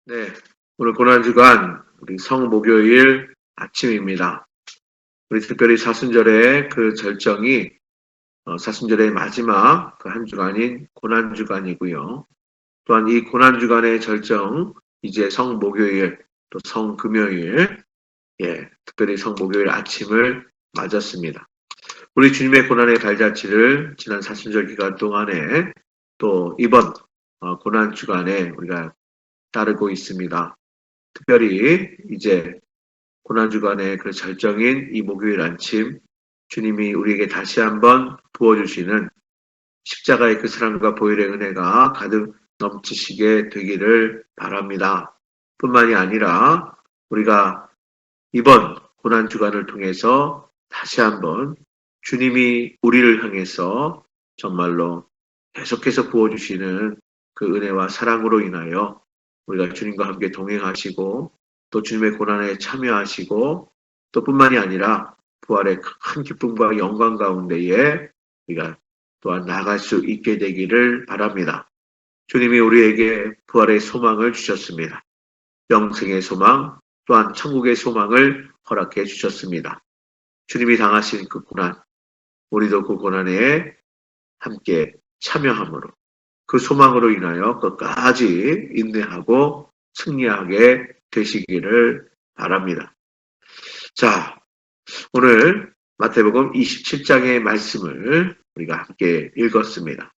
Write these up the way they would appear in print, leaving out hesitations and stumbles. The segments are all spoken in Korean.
네, 오늘 고난주간 우리 성목요일 아침입니다. 우리 특별히 사순절의 그 절정이 사순절의 마지막 그 한 주간인 고난주간이고요. 또한 이 고난주간의 절정, 이제 성목요일 또 성금요일, 특별히 성목요일 아침을 맞았습니다. 우리 주님의 고난의 발자취를 지난 사순절 기간 동안에 또 이번 고난주간에 우리가 따르고 있습니다. 특별히 이제 고난주간의 그 절정인 이 목요일 아침, 주님이 우리에게 다시 한번 부어주시는 십자가의 그 사랑과 보혈의 은혜가 가득 넘치시게 되기를 바랍니다. 뿐만이 아니라 우리가 이번 고난주간을 통해서 다시 한번 주님이 우리를 향해서 정말로 계속해서 부어주시는 그 은혜와 사랑으로 인하여 우리가 주님과 함께 동행하시고 또 주님의 고난에 참여하시고 또 뿐만이 아니라 부활의 큰 기쁨과 영광 가운데에 우리가 또한 나아갈 수 있게 되기를 바랍니다. 주님이 우리에게 부활의 소망을 주셨습니다. 영생의 소망 또한 천국의 소망을 허락해 주셨습니다. 주님이 당하신 그 고난, 우리도 그 고난에 함께 참여함으로 그 소망으로 인하여 끝까지 인내하고 승리하게 되시기를 바랍니다. 자, 오늘 마태복음 27장의 말씀을 우리가 함께 읽었습니다.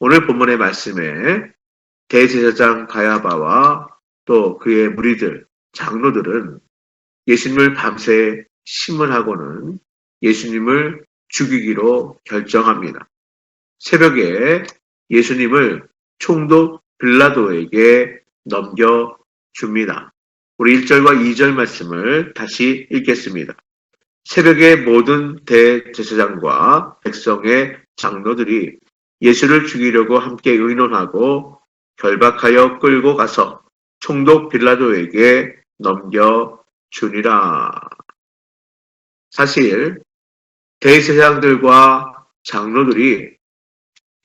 오늘 본문의 말씀에 대제사장 가야바와 또 그의 무리들, 장로들은 예수님을 밤새 심문하고는 예수님을 죽이기로 결정합니다. 새벽에 예수님을 총독 빌라도에게 넘겨줍니다. 우리 1절과 2절 말씀을 다시 읽겠습니다. 새벽에 모든 대제사장과 백성의 장로들이 예수를 죽이려고 함께 의논하고 결박하여 끌고 가서 총독 빌라도에게 넘겨주니라. 사실 대제사장들과 장로들이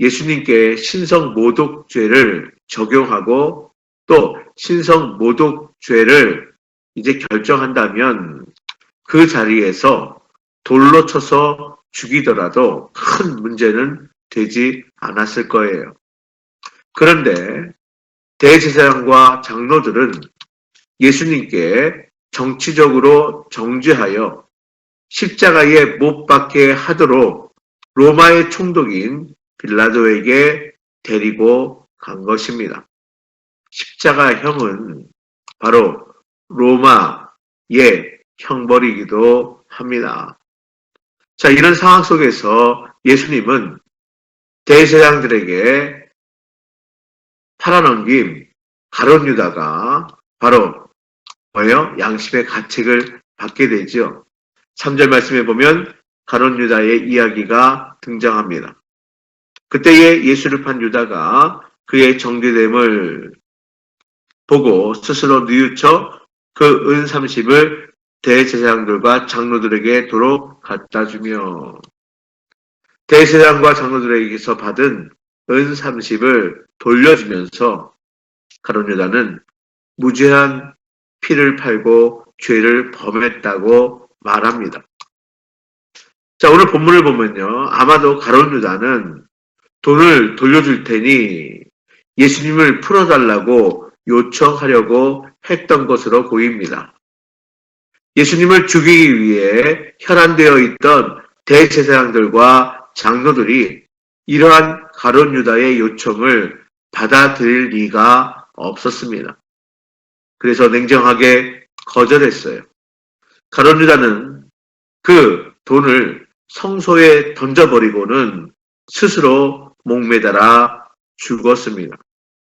예수님께 신성모독죄를 적용하고 또 신성모독죄를 이제 결정한다면 그 자리에서 돌로 쳐서 죽이더라도 큰 문제는 되지 않았을 거예요. 그런데 대제사장과 장로들은 예수님께 정치적으로 정죄하여 십자가에 못 박게 하도록 로마의 총독인 빌라도에게 데리고 간 것입니다. 십자가형은 바로 로마의 형벌이기도 합니다. 자, 이런 상황 속에서 예수님은 대제사장들에게 팔아넘긴 가룟 유다가 바로 뭐예요? 양심의 가책을 받게 되죠. 3절 말씀에 보면 가룟 유다의 이야기가 등장합니다. 그때에 예수를 판 유다가 그의 정죄됨을 보고 스스로 뉘우쳐 그 은 30을 대제사장들과 장로들에게 도로 갖다 주며 대제사장과 장로들에게서 받은 은 30을 돌려주면서 가룟 유다는 무죄한 피를 팔고 죄를 범했다고 말합니다. 자, 오늘 본문을 보면요. 아마도 가룟 유다는 돈을 돌려줄 테니 예수님을 풀어달라고 요청하려고 했던 것으로 보입니다. 예수님을 죽이기 위해 혈안되어 있던 대제사장들과 장로들이 이러한 가룟 유다의 요청을 받아들일 리가 없었습니다. 그래서 냉정하게 거절했어요. 가룟 유다는 그 돈을 성소에 던져버리고는 스스로 목매달아 죽었습니다.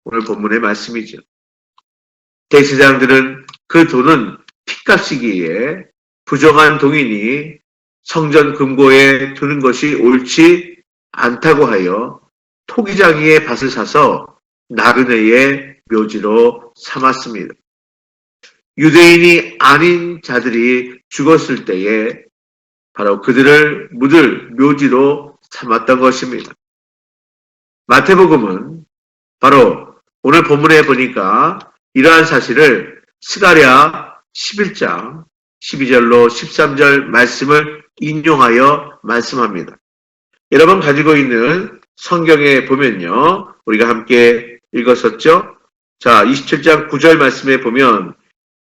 오늘 본문의 말씀이죠. 대제사장들은 그 돈은 핏값이기에 부정한 동인이 성전 금고에 두는 것이 옳지 않다고 하여 토기장이의 밭을 사서 나그네의 묘지로 삼았습니다. 유대인이 아닌 자들이 죽었을 때에 바로 그들을 묻을 묘지로 삼았던 것입니다. 마태복음은 바로 오늘 본문에 보니까 이러한 사실을 스가랴 11장 12절로 13절 말씀을 인용하여 말씀합니다. 여러분 가지고 있는 성경에 보면요. 우리가 함께 읽었었죠? 자, 27장 9절 말씀에 보면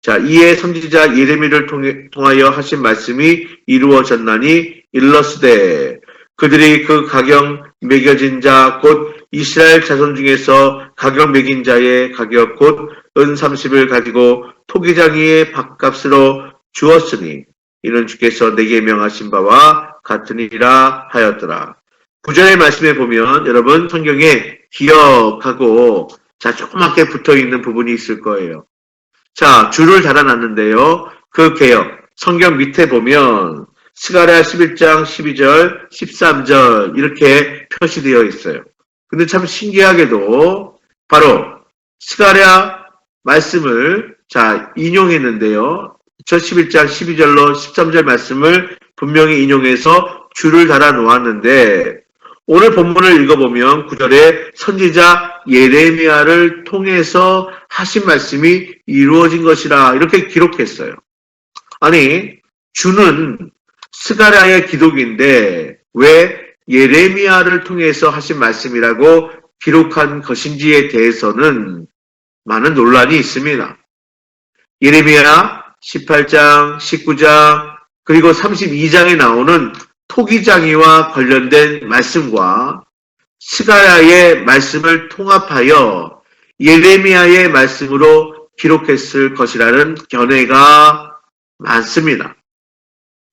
자, 이에 선지자 예레미야를 통하여 하신 말씀이 이루어졌나니 일러스되 그들이 그 가격 매겨진 자 곧 이스라엘 자손 중에서 가격 매긴 자의 가격 곧 은 30을 가지고 토기장이의 밥값으로 주었으니 이는 주께서 내게 명하신 바와 같으니라 하였더라. 9절의 말씀에 보면 여러분 성경에 기억하고 자 조그맣게 붙어있는 부분이 있을 거예요. 자, 줄을 달아놨는데요. 그 개역, 성경 밑에 보면 스가랴 11장 12절, 13절 이렇게 표시되어 있어요. 근데 참 신기하게도 바로 스가랴 말씀을 자 인용했는데요. 저 11장 12절로 13절 말씀을 분명히 인용해서 줄을 달아 놓았는데 오늘 본문을 읽어보면 9절에 선지자 예레미야를 통해서 하신 말씀이 이루어진 것이라 이렇게 기록했어요. 아니 주는 스가랴의 기록인데 왜 예레미야를 통해서 하신 말씀이라고 기록한 것인지에 대해서는 많은 논란이 있습니다. 예레미야 18장, 19장, 그리고 32장에 나오는 토기장이와 관련된 말씀과 스가랴의 말씀을 통합하여 예레미야의 말씀으로 기록했을 것이라는 견해가 많습니다.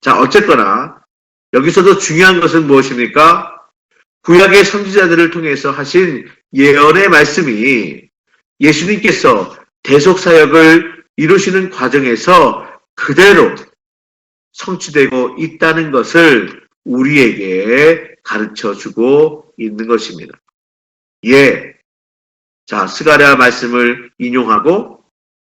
자, 어쨌거나 여기서도 중요한 것은 무엇입니까? 구약의 선지자들을 통해서 하신 예언의 말씀이 예수님께서 대속사역을 이루시는 과정에서 그대로 성취되고 있다는 것을 우리에게 가르쳐주고 있는 것입니다. 예. 자, 스가랴 말씀을 인용하고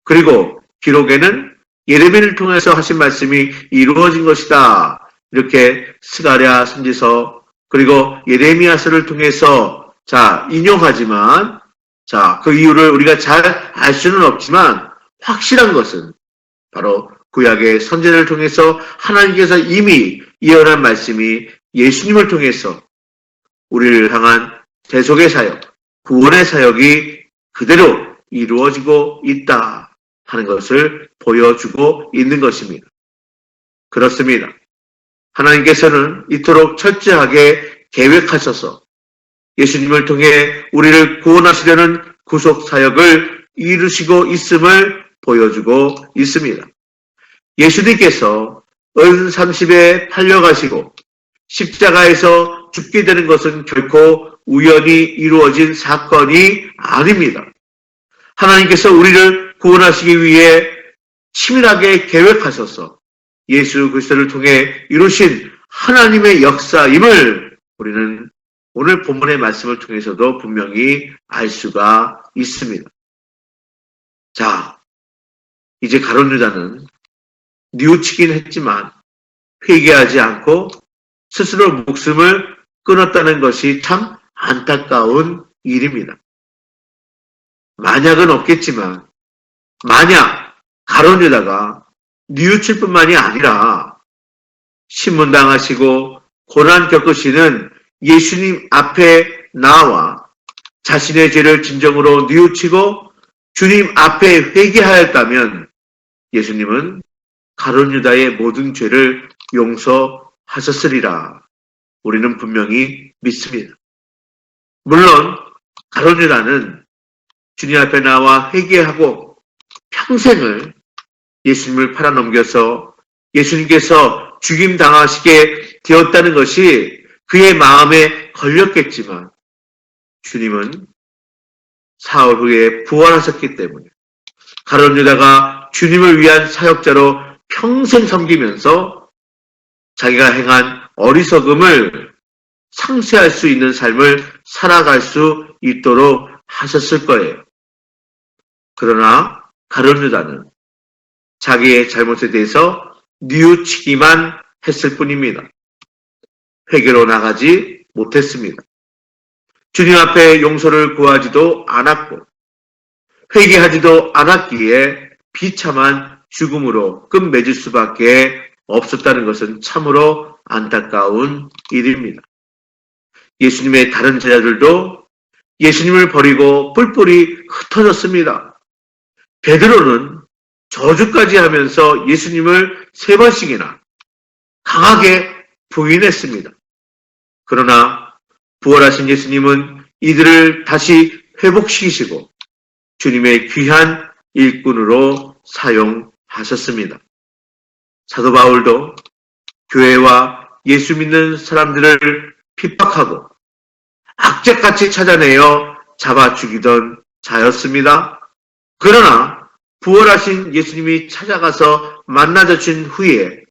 그리고 기록에는 예레미야를 통해서 하신 말씀이 이루어진 것이다. 이렇게 스가랴 선지서 그리고 예레미야서를 통해서 자, 인용하지만 자, 그 이유를 우리가 잘 알 수는 없지만 확실한 것은 바로 구약의 선지자를 통해서 하나님께서 이미 예언한 말씀이 예수님을 통해서 우리를 향한 대속의 사역, 구원의 사역이 그대로 이루어지고 있다 하는 것을 보여주고 있는 것입니다. 그렇습니다. 하나님께서는 이토록 철저하게 계획하셔서 예수님을 통해 우리를 구원하시려는 구속 사역을 이루시고 있음을 보여주고 있습니다. 예수님께서 은 30에 팔려가시고 십자가에서 죽게 되는 것은 결코 우연히 이루어진 사건이 아닙니다. 하나님께서 우리를 구원하시기 위해 치밀하게 계획하셔서 예수 그리스도를 통해 이루신 하나님의 역사임을 우리는 오늘 본문의 말씀을 통해서도 분명히 알 수가 있습니다. 자, 이제 가룟 유다는 뉘우치긴 했지만 회개하지 않고 스스로 목숨을 끊었다는 것이 참 안타까운 일입니다. 만약은 없겠지만 만약 가룟 유다가 뉘우칠 뿐만이 아니라 신문당하시고 고난 겪으시는 예수님 앞에 나와 자신의 죄를 진정으로 뉘우치고 주님 앞에 회개하였다면 예수님은 가룟 유다의 모든 죄를 용서하셨으리라. 우리는 분명히 믿습니다. 물론 가룟 유다는 주님 앞에 나와 회개하고 평생을 예수님을 팔아넘겨서 예수님께서 죽임 당하시게 되었다는 것이 그의 마음에 걸렸겠지만 주님은 사흘 후에 부활하셨기 때문에 가룟 유다가 주님을 위한 사역자로 평생 섬기면서 자기가 행한 어리석음을 상쇄할 수 있는 삶을 살아갈 수 있도록 하셨을 거예요. 그러나 가룟 유다는 자기의 잘못에 대해서 뉘우치기만 했을 뿐입니다. 회개로 나가지 못했습니다. 주님 앞에 용서를 구하지도 않았고 회개하지도 않았기에 비참한 죽음으로 끝맺을 수밖에 없었다는 것은 참으로 안타까운 일입니다. 예수님의 다른 제자들도 예수님을 버리고 뿔뿔이 흩어졌습니다. 베드로는 저주까지 하면서 예수님을 3번씩이나 강하게 부인했습니다. 그러나 부활하신 예수님은 이들을 다시 회복시키시고 주님의 귀한 일꾼으로 사용하셨습니다. 사도 바울도 교회와 예수 믿는 사람들을 핍박하고 악착같이 찾아내어 잡아 죽이던 자였습니다. 그러나 부활하신 예수님이 찾아가서 만나주신 후에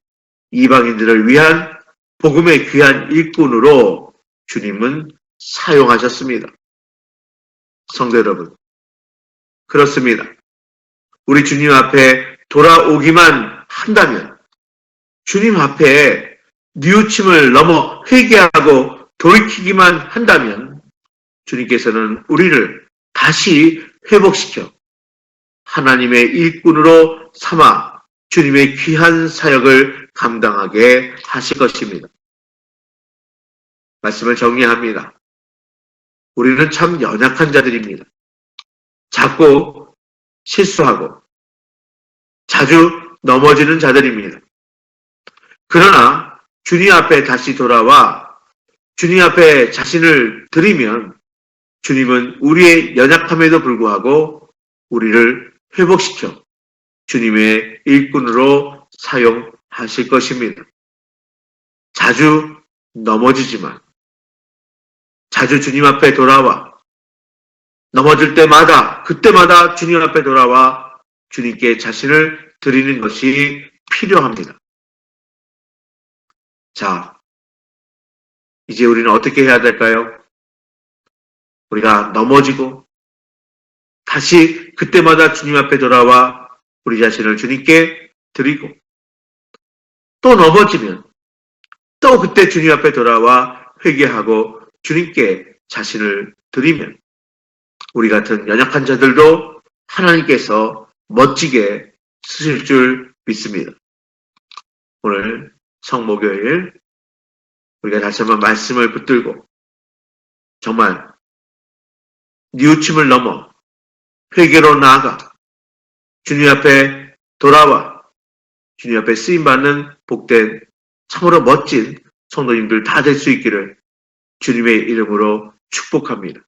이방인들을 위한 복음의 귀한 일꾼으로 주님은 사용하셨습니다. 성도 여러분, 그렇습니다. 우리 주님 앞에 돌아오기만 한다면, 주님 앞에 뉘우침을 넘어 회개하고 돌이키기만 한다면 주님께서는 우리를 다시 회복시켜 하나님의 일꾼으로 삼아 주님의 귀한 사역을 감당하게 하실 것입니다. 말씀을 정리합니다. 우리는 참 연약한 자들입니다. 자꾸 실수하고 자주 넘어지는 자들입니다. 그러나 주님 앞에 다시 돌아와 주님 앞에 자신을 드리면 주님은 우리의 연약함에도 불구하고 우리를 회복시켜 주님의 일꾼으로 사용하실 것입니다. 자주 넘어지지만 자주 주님 앞에 돌아와 넘어질 때마다 그때마다 주님 앞에 돌아와 주님께 자신을 드리는 것이 필요합니다. 자, 이제 우리는 어떻게 해야 될까요? 우리가 넘어지고 다시 그때마다 주님 앞에 돌아와 우리 자신을 주님께 드리고 또 넘어지면 또 그때 주님 앞에 돌아와 회개하고 주님께 자신을 드리면 우리 같은 연약한 자들도 하나님께서 멋지게 쓰실 줄 믿습니다. 오늘 성목요일 우리가 다시 한번 말씀을 붙들고 정말 뉘우침을 넘어 회개로 나아가 주님 앞에 돌아와 주님 앞에 쓰임받는 복된 참으로 멋진 성도님들 다 될 수 있기를 주님의 이름으로 축복합니다.